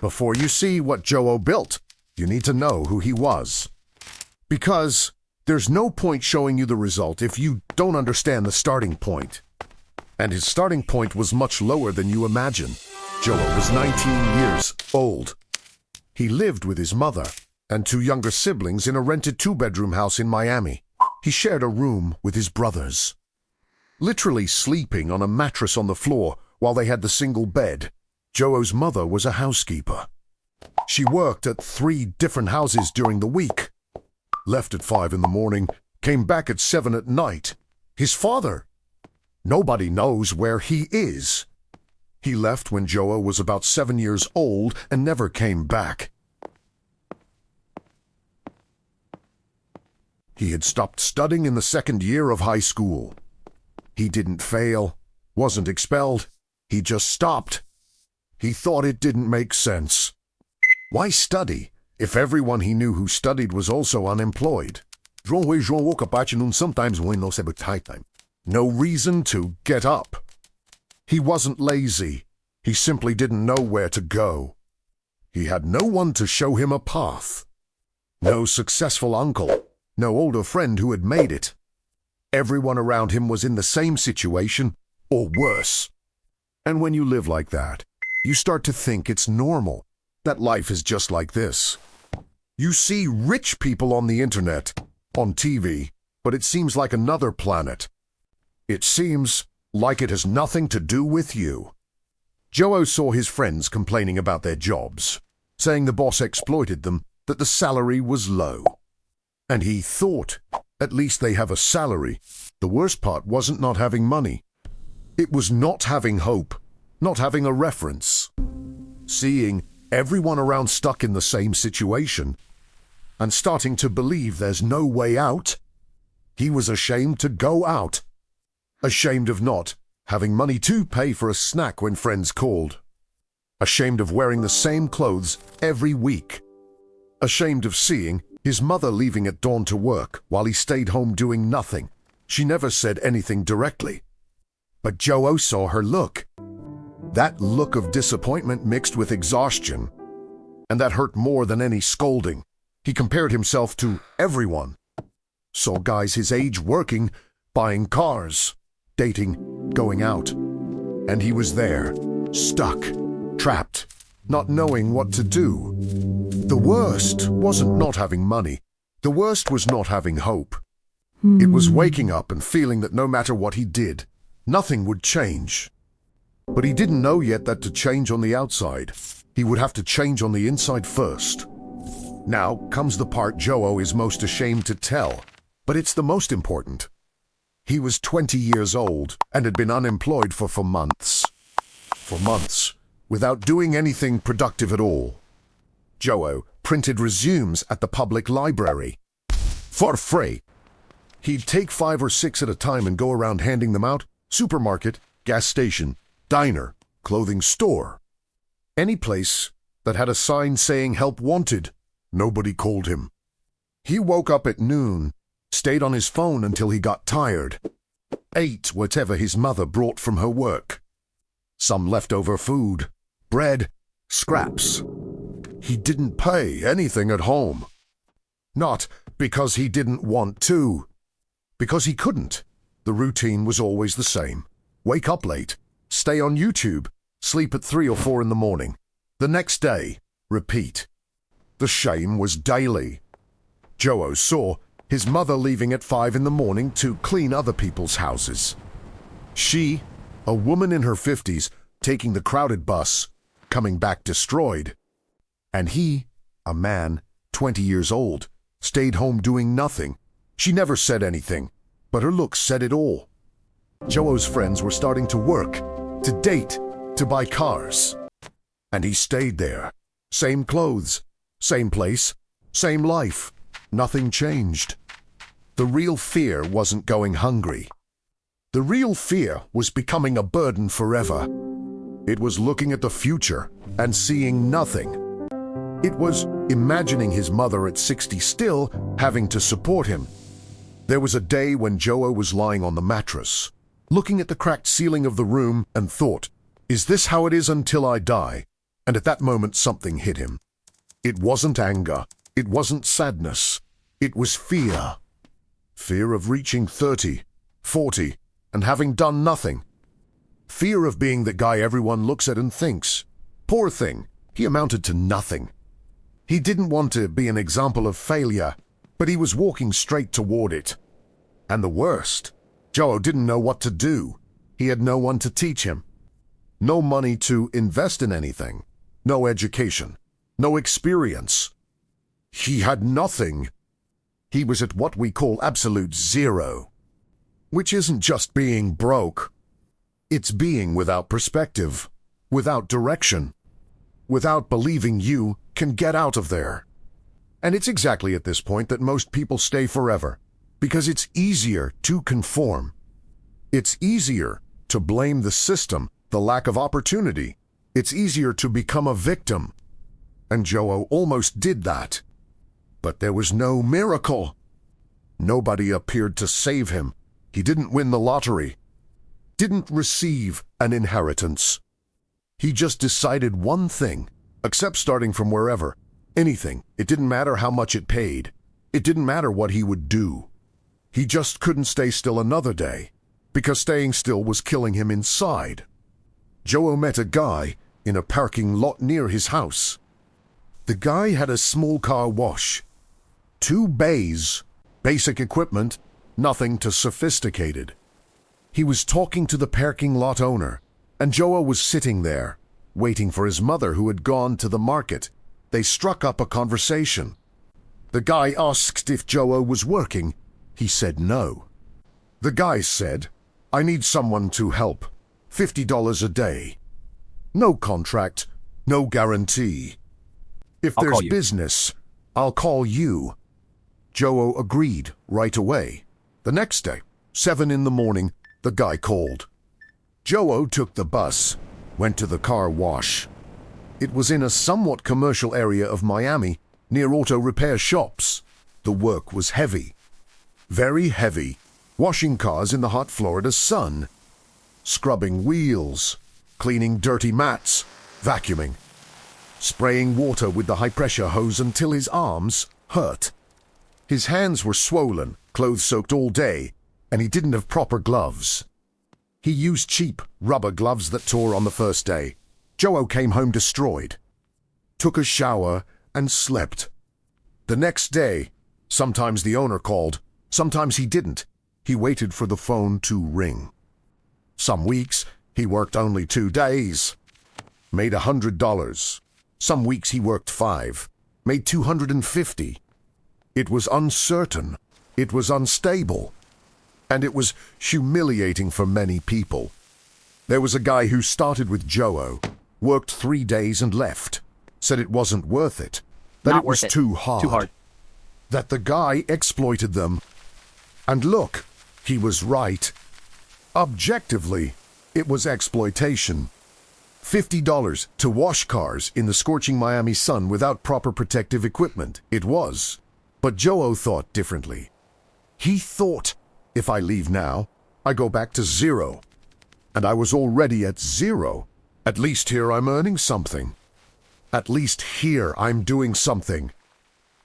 Before you see what Joe built, you need to know who he was. Because there's no point showing you the result if you don't understand the starting point. And his starting point was much lower than you imagine. Joe was 19 years old. He lived with his mother and 2 younger siblings in a rented 2-bedroom house in Miami. He shared a room with his brothers, literally sleeping on a mattress on the floor while they had the single bed. Joe's mother was a housekeeper. She worked at 3 different houses during the week. Left at 5 in the morning, came back at 7 at night. His father, nobody knows where he is. He left when Joe was about 7 years old and never came back. He had stopped studying in the 2nd year of high school. He didn't fail, wasn't expelled. He just stopped. He thought it didn't make sense. Why study if everyone he knew who studied was also unemployed? No reason to get up. He wasn't lazy. He simply didn't know where to go. He had no one to show him a path. No successful uncle. No older friend who had made it. Everyone around him was in the same situation, or worse. And when you live like that, you start to think it's normal, that life is just like this. You see rich people on the internet, on TV, but it seems like another planet. It seems like it has nothing to do with you. Joe saw his friends complaining about their jobs, saying the boss exploited them, that the salary was low. And he thought, at least they have a salary. The worst part wasn't not having money. It was not having hope, not having a reference. Seeing everyone around stuck in the same situation, and starting to believe there's no way out. He was ashamed to go out. Ashamed of not having money to pay for a snack when friends called. Ashamed of wearing the same clothes every week. Ashamed of seeing his mother leaving at dawn to work while he stayed home doing nothing. She never said anything directly. But Joe saw her look. That look of disappointment mixed with exhaustion. And that hurt more than any scolding. He compared himself to everyone. Saw guys his age working, buying cars, dating, going out. And he was there, stuck, trapped, not knowing what to do. The worst wasn't not having money. The worst was not having hope. It was waking up and feeling that no matter what he did, nothing would change. But he didn't know yet that to change on the outside, he would have to change on the inside first. Now comes the part Joe is most ashamed to tell, but it's the most important. He was 20 years old and had been unemployed for months. For months, without doing anything productive at all. Joe printed resumes at the public library. For free. He'd take 5 or 6 at a time and go around handing them out. Supermarket, gas station, diner, clothing store. Any place that had a sign saying help wanted. Nobody called him. He woke up at noon, stayed on his phone until he got tired. Ate whatever his mother brought from her work. Some leftover food, bread, scraps. He didn't pay anything at home. Not because he didn't want to. Because he couldn't. The routine was always the same. Wake up late, stay on YouTube, sleep at 3 or 4 in the morning. The next day, repeat. The shame was daily. Joe saw his mother leaving at 5 in the morning to clean other people's houses. She, a woman in her 50s, taking the crowded bus, coming back destroyed. And he, a man, 20 years old, stayed home doing nothing. She never said anything, but her looks said it all. Joe's friends were starting to work, to date, to buy cars. And he stayed there. Same clothes, same place, same life. Nothing changed. The real fear wasn't going hungry. The real fear was becoming a burden forever. It was looking at the future and seeing nothing. It was imagining his mother at 60 still having to support him. There was a day when Joe was lying on the mattress, looking at the cracked ceiling of the room and thought, is this how it is until I die? And at that moment something hit him. It wasn't anger. It wasn't sadness. It was fear. Fear of reaching 30, 40, and having done nothing. Fear of being the guy everyone looks at and thinks, poor thing, he amounted to nothing. He didn't want to be an example of failure, but he was walking straight toward it. And the worst, Joe didn't know what to do. He had no one to teach him. No money to invest in anything. No education. No experience. He had nothing. He was at what we call absolute zero. Which isn't just being broke. It's being without perspective, without direction, without believing you can get out of there. And it's exactly at this point that most people stay forever, because it's easier to conform. It's easier to blame the system, the lack of opportunity. It's easier to become a victim. And Joe almost did that. But there was no miracle. Nobody appeared to save him. He didn't win the lottery. Didn't receive an inheritance. He just decided one thing, except starting from wherever, anything. It didn't matter how much it paid. It didn't matter what he would do. He just couldn't stay still another day, because staying still was killing him inside. Joe met a guy in a parking lot near his house. The guy had a small car wash. 2 bays, basic equipment, nothing too sophisticated. He was talking to the parking lot owner, and Joe was sitting there, waiting for his mother who had gone to the market. They struck up a conversation. The guy asked if Joe was working. He said no. The guy said, "I need someone to help. $50 a day. No contract, no guarantee. If there's business, I'll call you." Joe agreed right away. The next day, 7 in the morning, the guy called. Joe took the bus, went to the car wash. It was in a somewhat commercial area of Miami, near auto repair shops. The work was heavy. Very heavy. Washing cars in the hot Florida sun. Scrubbing wheels. Cleaning dirty mats. Vacuuming. Spraying water with the high-pressure hose until his arms hurt. His hands were swollen, clothes soaked all day, and he didn't have proper gloves. He used cheap rubber gloves that tore on the first day. Joe came home destroyed. Took a shower and slept. The next day, sometimes the owner called, sometimes he didn't. He waited for the phone to ring. Some weeks, he worked only 2 days. Made $100. Some weeks he worked 5. Made $250. It was uncertain. It was unstable. And it was humiliating for many people. There was a guy who started with Joe, worked 3 days and left. Said it wasn't worth it. That it was too hard. That the guy exploited them. And look, he was right. Objectively, it was exploitation. $50 to wash cars in the scorching Miami sun without proper protective equipment. It was. But Joe thought differently. He thought, if I leave now, I go back to 0. And I was already at 0. At least here I'm earning something. At least here I'm doing something.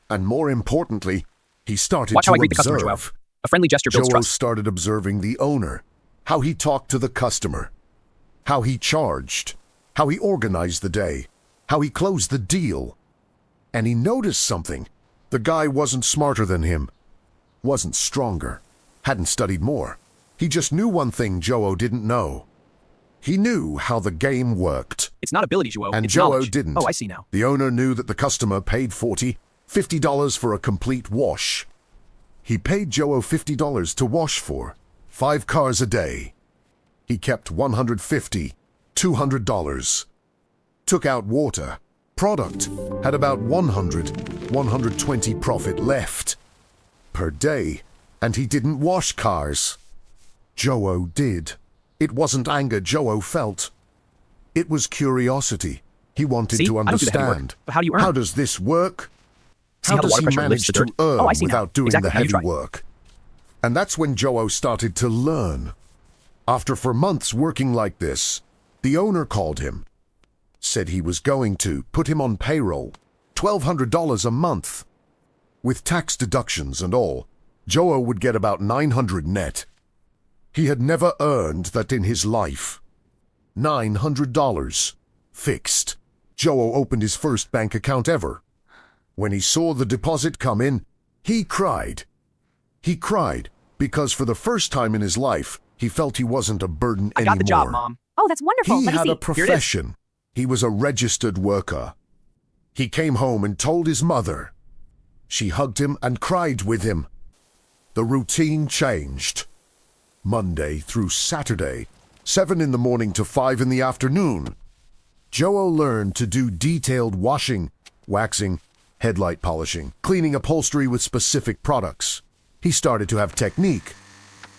And more importantly, he started Watch to how I greet the customer, observe. Joe. A friendly gesture builds Joe trust. started observing the owner, how he talked to the customer, how he charged, how he organized the day, how he closed the deal. And he noticed something. The guy wasn't smarter than him, wasn't stronger, hadn't studied more. He just knew one thing Joe didn't know. He knew how the game worked. It's not ability, Joe. And it's Joe knowledge. didn't. Oh, I see now. The owner knew that the customer paid $50 for a complete wash. He paid Joe $50 to wash for 5 cars a day. He kept $150, $200. Took out water. Product had about 120 profit left per day, and he didn't wash cars. Joe did. It wasn't anger Joe felt. It was curiosity. He wanted See? to I don't do the heavy work. understand. But how do you earn? How does this work? See How the does water he pressure manage lifts the to dirt? earn Oh, I see now. without doing Exactly. the Now you heavy try. work? And that's when Joe started to learn. For months working like this, the owner called him. said he was going to put him on payroll, $1,200 a month. With tax deductions and all, Joe would get about $900 net. He had never earned that in his life. $900. Fixed. Joe opened his first bank account ever. When he saw the deposit come in, he cried. He cried because for the first time in his life, he felt he wasn't a burden anymore. I got the job, Mom. Oh, that's wonderful. He Let me had see. a profession. He was a registered worker. He came home and told his mother. She hugged him and cried with him. The routine changed. Monday through Saturday, 7 in the morning to 5 in the afternoon. Joe learned to do detailed washing, waxing, headlight polishing, cleaning upholstery with specific products. He started to have technique.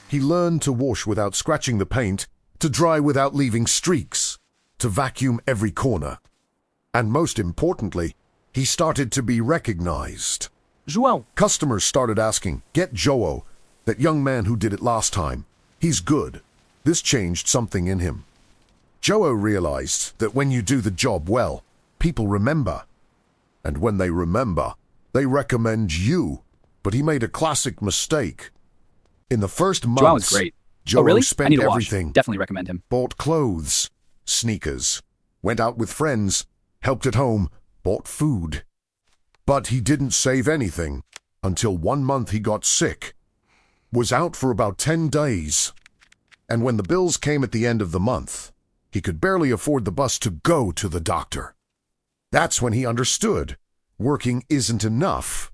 He learned to wash without scratching the paint, to dry without leaving streaks, to vacuum every corner. And most importantly, he started to be recognized. João. Customers started asking, "Get Joe, that young man who did it last time. He's good." This changed something in him. Joe realized that when you do the job well, people remember. And when they remember, they recommend you. But he made a classic mistake. In the first months, João is great. Joe Oh, really? I spent need to watch. everything. Definitely recommend him. Bought clothes, sneakers, went out with friends, helped at home, bought food. But he didn't save anything until 1 month he got sick. Was out for about 10 days. And when the bills came at the end of the month, he could barely afford the bus to go to the doctor. That's when he understood working isn't enough.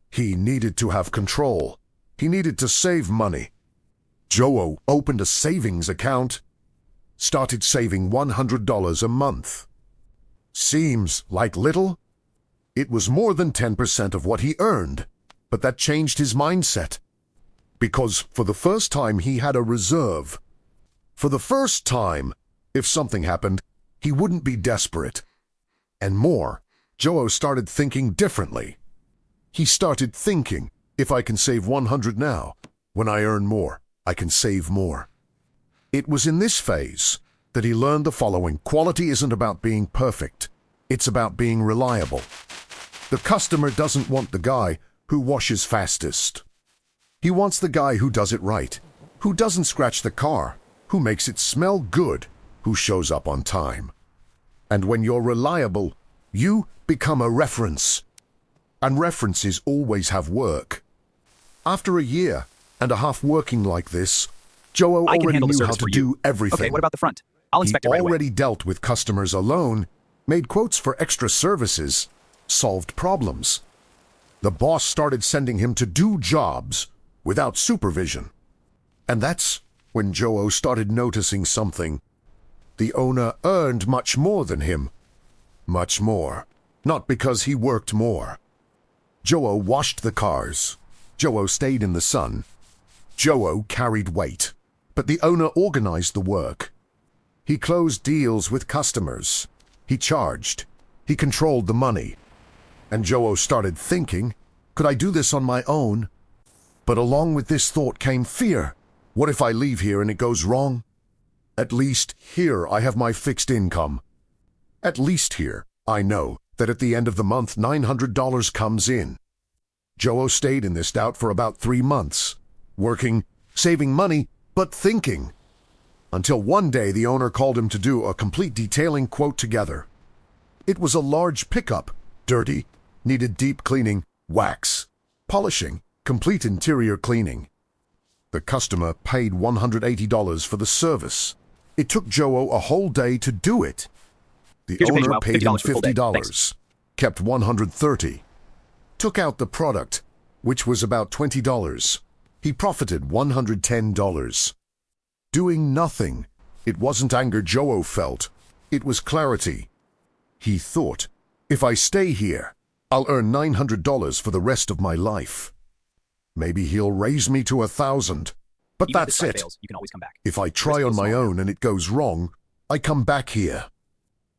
He needed to have control. He needed to save money. Joe opened a savings account, started saving $100 a month. Seems like little? It was more than 10% of what he earned, but that changed his mindset. Because for the first time he had a reserve. For the first time, if something happened, he wouldn't be desperate. And more, Joe started thinking differently. He started thinking, if I can save 100 now, when I earn more, I can save more. It was in this phase that he learned the following: quality isn't about being perfect, it's about being reliable. The customer doesn't want the guy who washes fastest. He wants the guy who does it right, who doesn't scratch the car, who makes it smell good, who shows up on time. And when you're reliable, you become a reference. And references always have work. After a year and a half working like this, Joe I can already handle the knew how service to for you. do everything. Okay, what about the front? I'll inspect it right He away. already dealt with customers alone, made quotes for extra services, solved problems. The boss started sending him to do jobs without supervision. And that's when Joe started noticing something. The owner earned much more than him. Much more. Not because he worked more. Joe washed the cars. Joe stayed in the sun. Joe carried weight. But the owner organized the work. He closed deals with customers. He charged. He controlled the money. And Joe started thinking, could I do this on my own? But along with this thought came fear. What if I leave here and it goes wrong? At least here I have my fixed income. At least here I know that at the end of the month $900 comes in. Joe stayed in this doubt for about 3 months, working, saving money, but thinking. Until one day the owner called him to do a complete detailing quote together. It was a large pickup, dirty, needed deep cleaning, wax, polishing, complete interior cleaning. The customer paid $180 for the service. It took Joe a whole day to do it. The Here's your page, owner Wow. paid him $50 for the full day. $50, Thanks. kept $130. Took out the product, which was about $20. He profited $110. Doing nothing. It wasn't anger Joe felt. It was clarity. He thought, if I stay here, I'll earn $900 for the rest of my life. Maybe he'll raise me to 1,000. But Even if that's this try it. fails, you can always come back. If I try Risk on is my small. own and it goes wrong, I come back here.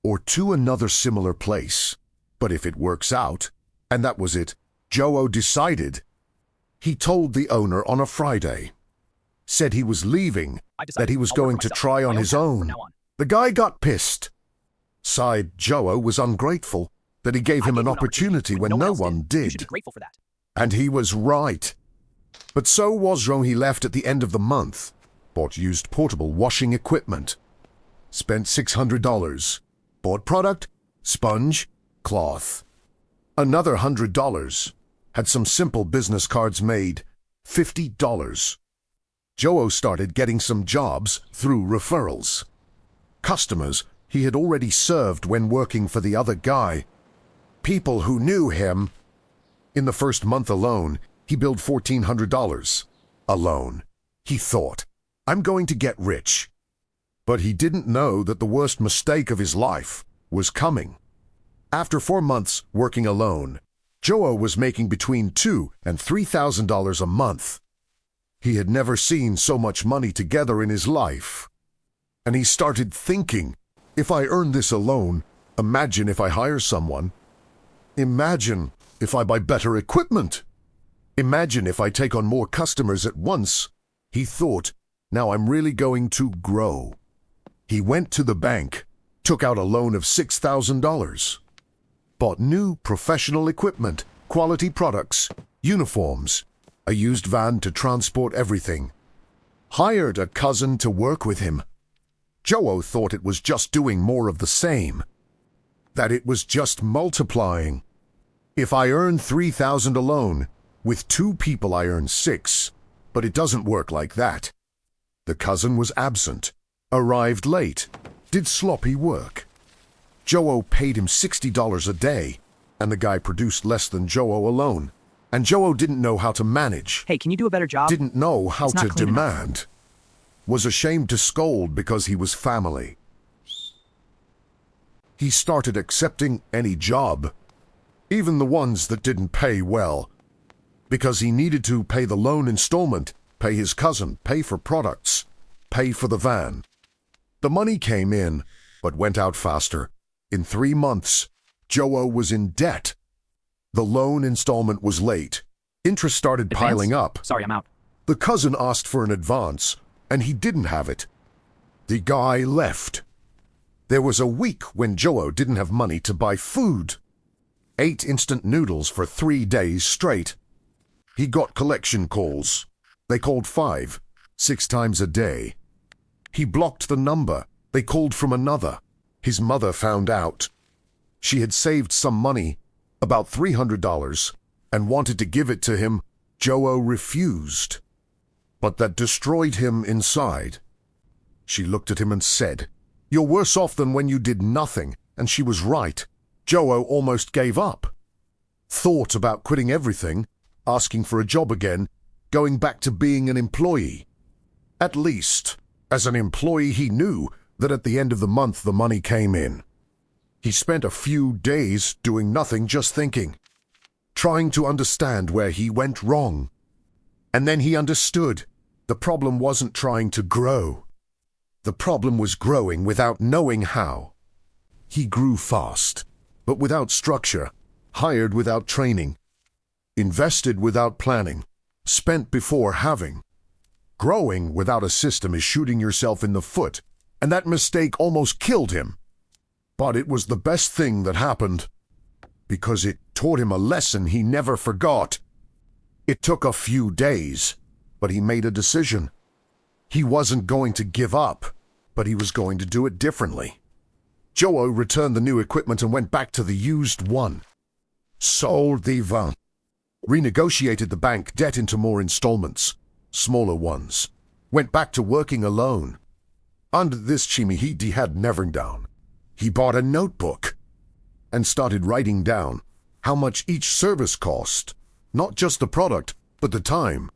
Or to another similar place. But if it works out, and that was it, Joe decided. He told the owner on a Friday. Said he was leaving, I decided that he was I'll work going for to myself, try my on own his path from own. now on. The guy got pissed. side, Joe was ungrateful that he gave him an opportunity when no one You should be did. grateful for that. And he was right. But so was Joe. He left at the end of the month, bought used portable washing equipment, spent $600, bought product, sponge, cloth. Another $100, had some simple business cards made, $50. Joe started getting some jobs through referrals. Customers he had already served when working for the other guy. People who knew him. In the first month alone, he billed $1,400. Alone. He thought, I'm going to get rich. But he didn't know that the worst mistake of his life was coming. After 4 months working alone, Joe was making between $2,000 and $3,000 a month. He had never seen so much money together in his life. And he started thinking, if I earn this alone, imagine if I hire someone. Imagine if I buy better equipment. Imagine if I take on more customers at once. He thought, now I'm really going to grow. He went to the bank, took out a loan of $6,000. Bought new professional equipment, quality products, uniforms, a used van to transport everything. Hired a cousin to work with him. Joe thought it was just doing more of the same. That it was just multiplying. If I earn $3,000 alone, with 2 people I earn 6, but it doesn't work like that. The cousin was absent, arrived late, did sloppy work. Joe paid him $60 a day, and the guy produced less than Joe alone. And Joe didn't know how to manage, Hey, can you do a better job? didn't know how It's not to clean enough. demand, was ashamed to scold because he was family. He started accepting any job, even the ones that didn't pay well, because he needed to pay the loan installment, pay his cousin, pay for products, pay for the van. The money came in, but went out faster. In 3 months, Joe was in debt. The loan installment was late. Interest started Advance? piling up. Sorry, I'm out. The cousin asked for an advance, and he didn't have it. The guy left. There was a week when Joe didn't have money to buy food. Ate instant noodles for 3 days straight. He got collection calls. They called 5, 6 times a day. He blocked the number. They called from another. His mother found out. She had saved some money, about $300, and wanted to give it to him. Joe refused. But that destroyed him inside. She looked at him and said, "You're worse off than when you did nothing," and she was right. Joe almost gave up. Thought about quitting everything, asking for a job again, going back to being an employee. At least, as an employee, he knew that at the end of the month the money came in. He spent a few days doing nothing, just thinking, trying to understand where he went wrong. And then he understood. The problem wasn't trying to grow. The problem was growing without knowing how. He grew fast, but without structure, hired without training, invested without planning, spent before having. Growing without a system is shooting yourself in the foot, and that mistake almost killed him. But it was the best thing that happened, because it taught him a lesson he never forgot. It took a few days, but he made a decision. He wasn't going to give up, but he was going to do it differently. Joe returned the new equipment and went back to the used one. Sold the van. Renegotiated the bank debt into more installments, smaller ones. Went back to working alone. Under this chimney he had never down. He bought a notebook and started writing down how much each service cost, not just the product, but the time.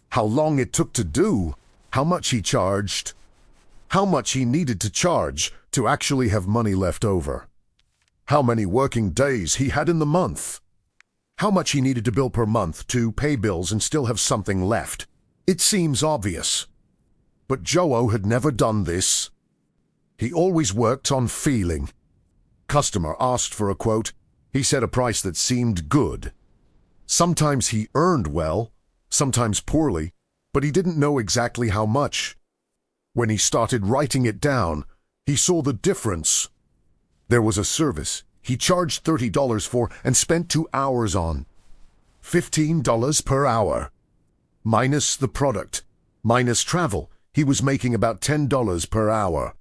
How long it took to do, how much he charged, how much he needed to charge to actually have money left over, how many working days he had in the month, how much he needed to bill per month to pay bills and still have something left. It seems obvious, but Joe had never done this. He always worked on feeling. Customer asked for a quote. He said a price that seemed good. Sometimes he earned well, sometimes poorly, but he didn't know exactly how much. When he started writing it down, he saw the difference. There was a service he charged $30 for and spent 2 hours on. $15 per hour. Minus the product, minus travel, he was making about $10 per hour.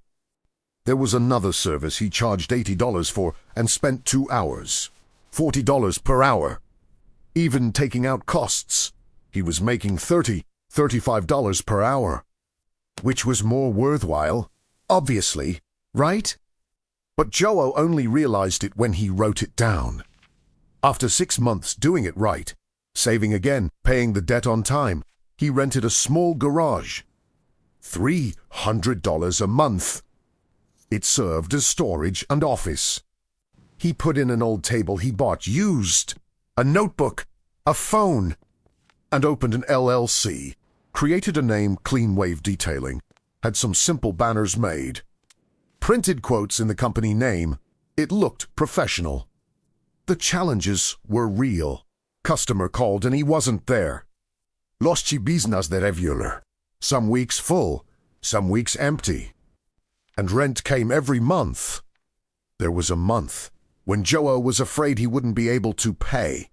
There was another service he charged $80 for and spent 2 hours. $40 per hour. Even taking out costs, he was making $35 per hour. Which was more worthwhile? Obviously, right? But Joe only realized it when he wrote it down. After 6 months doing it right, saving again, paying the debt on time, he rented a small garage. $300 a month. It served as storage and office. He put in an old table he bought used, a notebook, a phone, and opened an LLC, created a name, Clean Wave Detailing, had some simple banners made. Printed quotes in the company name. It looked professional. The challenges were real. Customer called and he wasn't there. Lost business de regular. Some weeks full, some weeks empty. And rent came every month. There was a month when Joe was afraid he wouldn't be able to pay.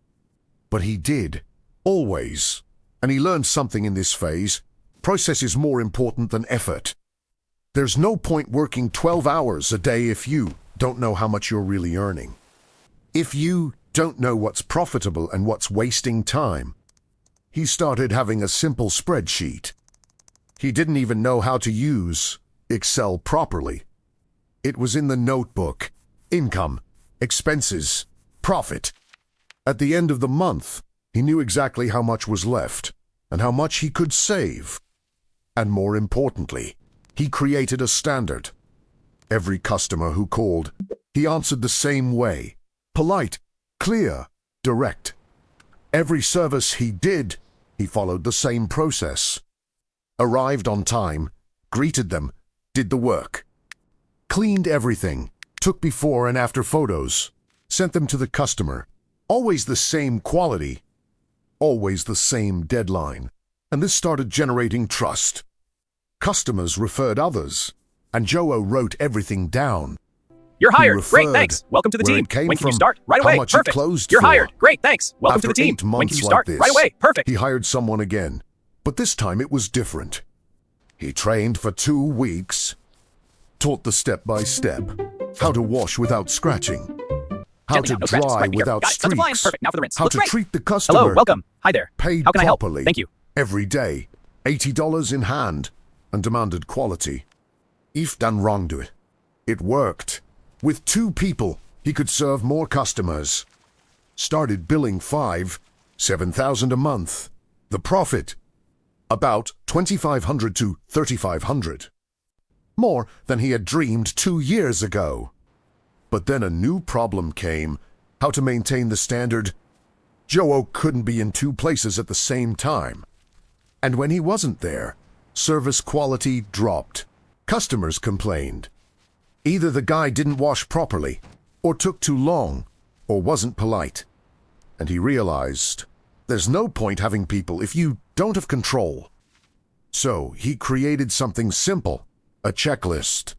But he did, always. And he learned something in this phase. Process is more important than effort. There's no point working 12 hours a day if you don't know how much you're really earning. If you don't know what's profitable and what's wasting time. He started having a simple spreadsheet. He didn't even know how to use Excel properly. It was in the notebook. Income, expenses, profit. At the end of the month, he knew exactly how much was left and how much he could save. And more importantly, he created a standard. Every customer who called, he answered the same way. Polite, clear, direct. Every service he did, he followed the same process. Arrived on time, greeted them, did the work. Cleaned everything, took before and after photos, sent them to the customer. Always the same quality, always the same deadline. And this started generating trust. Customers referred others, and Joe wrote everything down. You're hired. He Great, referred thanks. Welcome to the where team. it came When can you from, start? Right how away. much it Perfect. closed You're for. hired. Great, thanks. Welcome to After the team. 8 months When can you like start? this, Right away. Perfect. He hired someone again, but this time it was different. He trained for 2 weeks, taught the step-by-step, how to wash without scratching, how Gently to now, no scratches. dry Right, be careful. without Got it. Sons of flying. streaks, Perfect. Now for the rinse. how Looks to great. treat the customer. Hello, welcome. Hi there. Paid How can I help? properly. Thank you. Every day, $80 in hand, and demanded quality. If done wrong to it, it worked. With 2 people, he could serve more customers. Started billing $7,000 a month. The profit, about $2,500 to $3,500. More than he had dreamed 2 years ago. But then a new problem came, how to maintain the standard. Joe couldn't be in 2 places at the same time. And when he wasn't there, service quality dropped. Customers complained. Either the guy didn't wash properly, or took too long, or wasn't polite. And he realized, there's no point having people if you don't have control. So he created something simple, a checklist.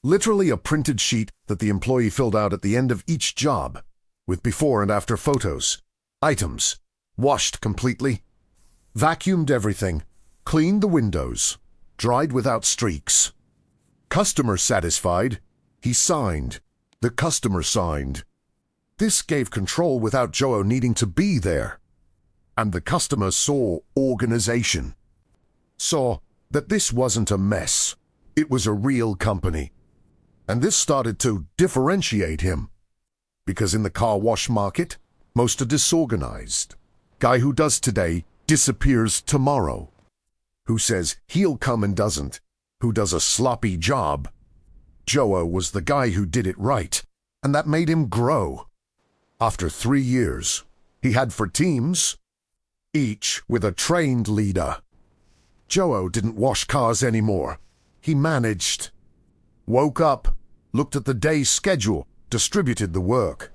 Literally a printed sheet that the employee filled out at the end of each job, with before and after photos, items, washed completely, vacuumed everything, cleaned the windows, dried without streaks. Customer satisfied, he signed. The customer signed. This gave control without Joe needing to be there. And the customer saw organization. Saw that this wasn't a mess. It was a real company. And this started to differentiate him. Because in the car wash market, most are disorganized. Guy who does today disappears tomorrow. Who says he'll come and doesn't. Who does a sloppy job. Joe was the guy who did it right, and that made him grow. After 3 years, he had 4 teams, each with a trained leader. Joe didn't wash cars anymore. He managed. Woke up, looked at the day's schedule, distributed the work.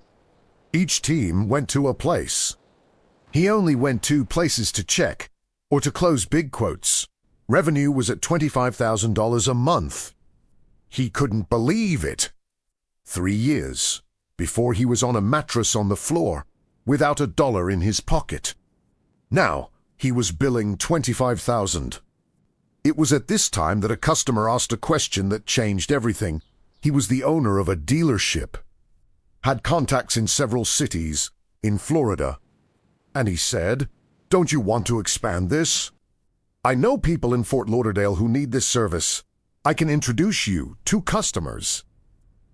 Each team went to a place. He only went 2 places to check, or to close big quotes. Revenue was at $25,000 a month. He couldn't believe it. 3 years, before he was on a mattress on the floor, without $1 in his pocket. Now, he was billing $25,000. It was at this time that a customer asked a question that changed everything. He was the owner of a dealership, had contacts in several cities, in Florida, and he said, "Don't you want to expand this? I know people in Fort Lauderdale who need this service. I can introduce you to customers.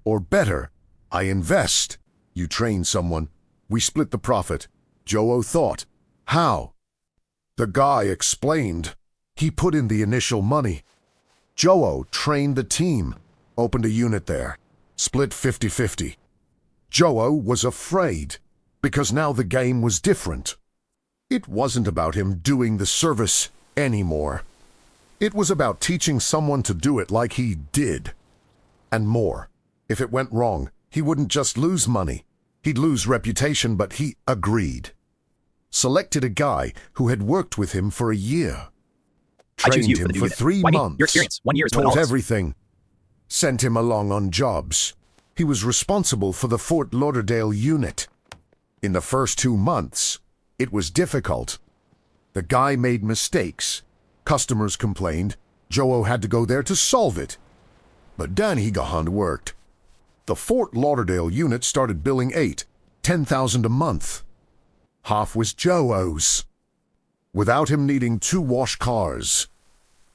Or better, I invest. You train someone. We split the profit." Joe thought, "How?" The guy explained. He put in the initial money. Joe trained the team, opened a unit there, split 50-50. Joe was afraid, because now the game was different. It wasn't about him doing the service anymore. It was about teaching someone to do it like he did. And more. If it went wrong, he wouldn't just lose money. He'd lose reputation, but he agreed. Selected a guy who had worked with him for a year. I choose Trained you for him the new for unit. 3 Why me? months. Your experience. 1 year is Taught $20. everything. Sent him along on jobs. He was responsible for the Fort Lauderdale unit. In the first 2 months, it was difficult. The guy made mistakes. Customers complained. Joe had to go there to solve it. But then he got on to work. The Fort Lauderdale unit started billing $10,000 a month. Half was Joe's, without him needing to wash cars.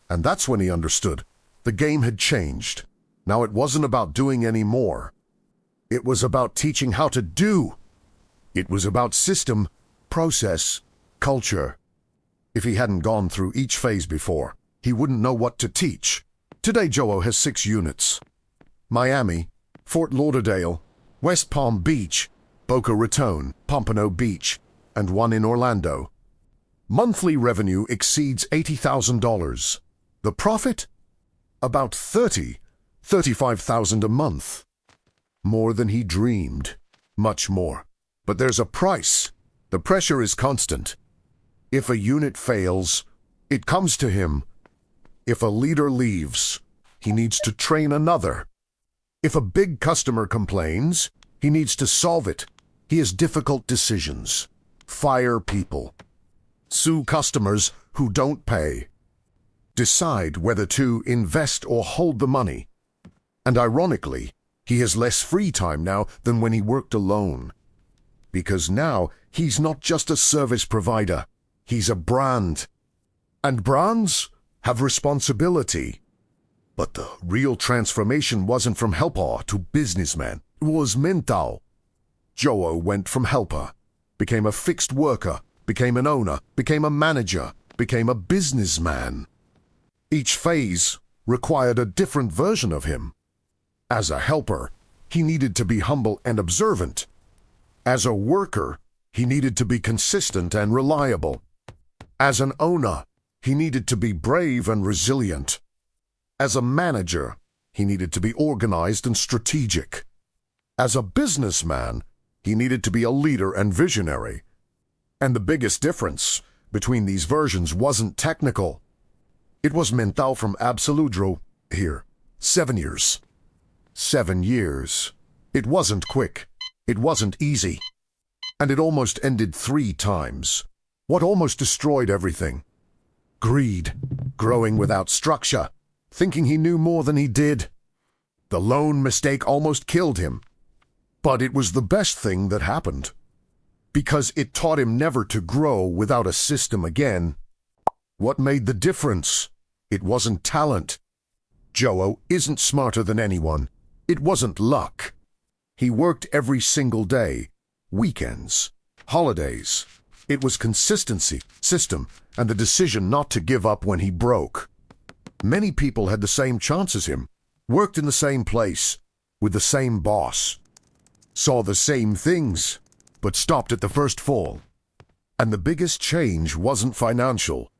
And that's when he understood. The game had changed. Now it wasn't about doing any more. It was about teaching how to do. It was about system, process, culture. If he hadn't gone through each phase before, he wouldn't know what to teach. Today Joe has 6 units. Miami, Fort Lauderdale, West Palm Beach, Boca Raton, Pompano Beach, and 1 in Orlando. Monthly revenue exceeds $80,000. The profit? About $35,000 a month. More than he dreamed. Much more. But there's a price. The pressure is constant. If a unit fails, it comes to him. If a leader leaves, he needs to train another. If a big customer complains, he needs to solve it. He has difficult decisions. Fire people. Sue customers who don't pay. Decide whether to invest or hold the money. And ironically, he has less free time now than when he worked alone. Because now he's not just a service provider. He's a brand. And brands have responsibility. But the real transformation wasn't from helper to businessman. It was mental. Joe went from helper, became a fixed worker, became an owner, became a manager, became a businessman. Each phase required a different version of him. As a helper, he needed to be humble and observant. As a worker, he needed to be consistent and reliable. As an owner, he needed to be brave and resilient. As a manager, he needed to be organized and strategic. As a businessman, he needed to be a leader and visionary. And the biggest difference between these versions wasn't technical. It was mental from absoludro here. 7 years. 7 years. It wasn't quick. It wasn't easy. And it almost ended 3 times. What almost destroyed everything? Greed. Growing without structure. Thinking he knew more than he did. The lone mistake almost killed him. But it was the best thing that happened. Because it taught him never to grow without a system again. What made the difference? It wasn't talent. Joe isn't smarter than anyone. It wasn't luck. He worked every single day, weekends, holidays. It was consistency, system, and the decision not to give up when he broke. Many people had the same chance as him, worked in the same place, with the same boss, saw the same things, but stopped at the first fall. And the biggest change wasn't financial.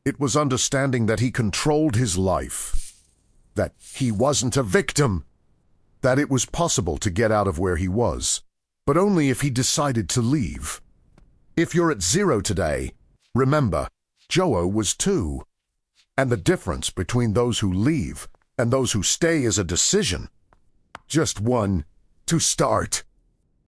It was understanding that he controlled his life, that he wasn't a victim, that it was possible to get out of where he was, but only if he decided to leave. If you're at 0 today, remember, Joe was 2. And the difference between those who leave and those who stay is a decision. Just one to start.